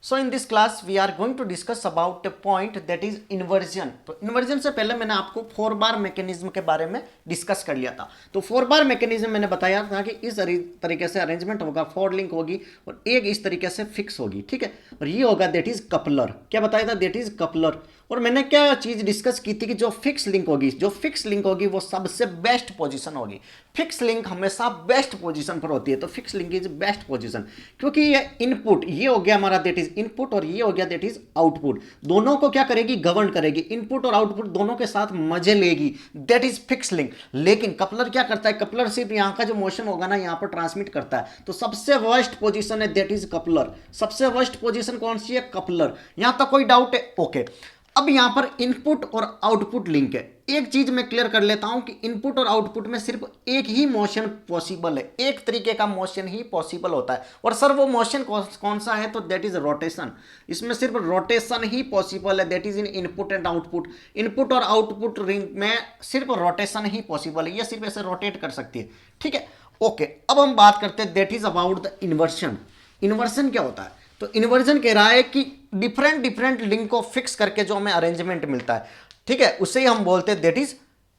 So in this class we are going to discuss about a point that is inversion. तो inversion से पहले मैंने आपको 4 bar mechanism के बारे में डिस्कस कर लिया था। तो 4 बार मैकेनिज्म मैंने बताया था कि इस तरीके से अरेंजमेंट होगा, 4 लिंक होगी और एक इस तरीके से फिक्स होगी, ठीक है। और ये होगा दैट इज कपलर। क्या बताया था? That is coupler. और मैंने क्या चीज डिस्कस की थी कि जो फिक्स लिंक होगी वो सबसे बेस्ट पोजीशन होगी। फिक्स लिंक हमेशा बेस्ट पोजीशन पर होती है, तो fix link is best position, क्योंकि ये इनपुट, ये हो गया हमारा दैट इज इनपुट और ये हो गया दैट इज आउटपुट। दोनों को क्या करेगी? गवर्न करेगी। इनपुट और आउटपुट दोनों के साथ मजे लेगी, दैट इज फिक्स लिंक। लेकिन कपलर क्या करता है? कपलर सिर्फ यहाँ का जो मोशन होगा ना यहाँ पर ट्रांसमिट करता है। तो सबसे वर्स्ट पोजीशन है दैट इज कपलर। सबसे वर्स्ट पोजीशन कौन सी है? कपलर। यहां तक कोई डाउट है? ओके। अब यहां पर इनपुट और आउटपुट लिंक है। एक चीज मैं क्लियर कर लेता हूं कि इनपुट और आउटपुट में सिर्फ एक ही मोशन पॉसिबल है, एक तरीके का मोशन ही पॉसिबल होता है। और सर वो मोशन कौन सा है? तो दैट इज रोटेशन। इसमें सिर्फ रोटेशन ही पॉसिबल है, that is in input and output. Input और आउटपुट रिंग में सिर्फ रोटेशन ही पॉसिबल है, ये सिर्फ ऐसे रोटेट कर सकती है, ठीक है। ओके, अब हम बात करते हैं that is about the inversion. Inversion क्या होता है? तो इन्वर्जन कह रहा है कि डिफरेंट लिंक को फिक्स करके जो हमें अरेंजमेंट मिलता है, ठीक है, उसे ही हम बोलते हैं दैट इज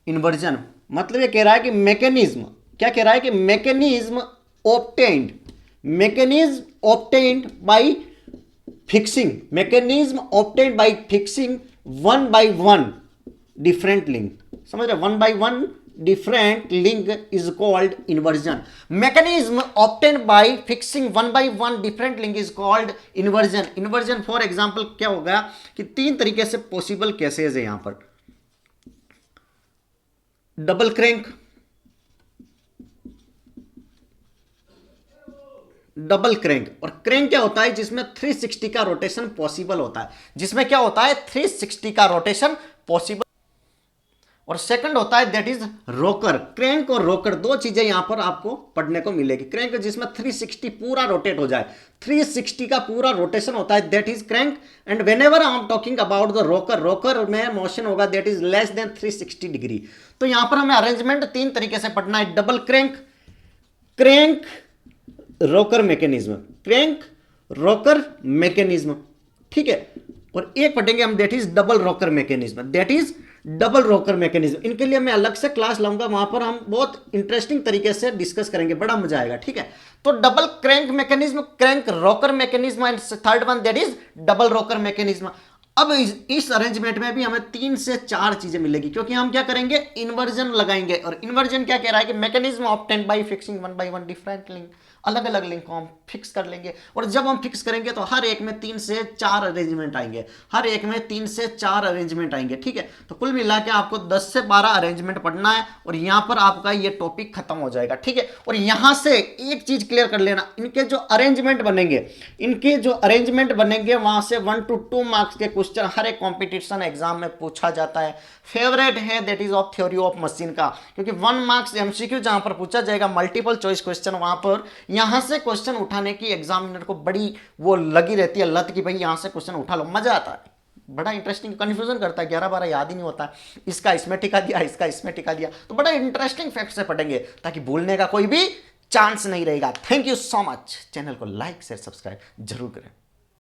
इन्वर्जन। मतलब ये कह रहा है कि मैकेनिज्म, क्या कह रहा है कि mechanism obtained by fixing one by one different link. समझ रहे? One by one different link is called inversion. Mechanism obtained by fixing one by one different link is called inversion. Inversion for example क्या होगा कि 3 तरीके से possible cases है यहां पर। डबल क्रैंक, और क्रैंक क्या होता है? जिसमें 360 का रोटेशन पॉसिबल होता है। जिसमें क्या होता है? 360 का रोटेशन पॉसिबल। और सेकंड होता है दैट इज रोकर। क्रैंक और रोकर दो चीजें यहां पर आपको पढ़ने को मिलेगी। क्रैंक जिसमें 360 पूरा रोटेट हो जाए, 360 का पूरा रोटेशन होता है that is crank. And whenever I am talking about the rocker में मोशन होगा that is less than 360 degree. तो यहां पर हमें अरेंजमेंट 3 तरीके से पढ़ना है। Double crank, crank rocker mechanism, ठीक है। और एक पढ़ेंगे हम that is double rocker mechanism. इनके लिए मैं अलग से क्लास लाऊंगा, वहां पर हम बहुत इंटरेस्टिंग तरीके से डिस्कस करेंगे, बड़ा मजा आएगा, ठीक है। तो double crank mechanism, crank rocker mechanism and third one that is double rocker mechanism. अब इस अरेंजमेंट में भी हमें 3 से 4 चीजें मिलेगी, क्योंकि हम क्या करेंगे? इन्वर्जन लगाएंगे। और इन्वर्जन क्या कह रहा है कि mechanism obtained by fixing one by one different link, अलग अलग लिंक को हम फिक्स कर लेंगे। और जब हम फिक्स करेंगे तो हर एक में 3 से 4 अरेंजमेंट आएंगे, ठीक है। तो कुल मिला के आपको 10 से 12 अरेंजमेंट पढ़ना है और यहां पर आपका ये टॉपिक खत्म हो जाएगा, ठीक है। और यहां से एक चीज क्लियर कर लेना, इनके जो अरेंजमेंट बनेंगे वहां से 1 to 2 मार्क्स के क्वेश्चन हर एक कॉम्पिटिशन एग्जाम में पूछा जाता है। फेवरेट है that is of theory of machine का, क्योंकि 1 मार्क्स एमसीक्यू जहां पर पूछा जाएगा, मल्टीपल चॉइस क्वेश्चन, वहां पर यहां से क्वेश्चन उठाने की एग्जामिनर को बड़ी वो लगी रहती है लत कि भाई यहां से क्वेश्चन उठा लो, मजा आता है, बड़ा इंटरेस्टिंग, कंफ्यूजन करता है, 11-12 याद ही नहीं होता, इसका इसमें टिका दिया, इसका इसमें टिका दिया। तो बड़ा इंटरेस्टिंग फैक्ट से पढ़ेंगे ताकि भूलने का कोई भी चांस नहीं रहेगा। Thank you so much. Channel को लाइक शेयर सब्सक्राइब जरूर करें।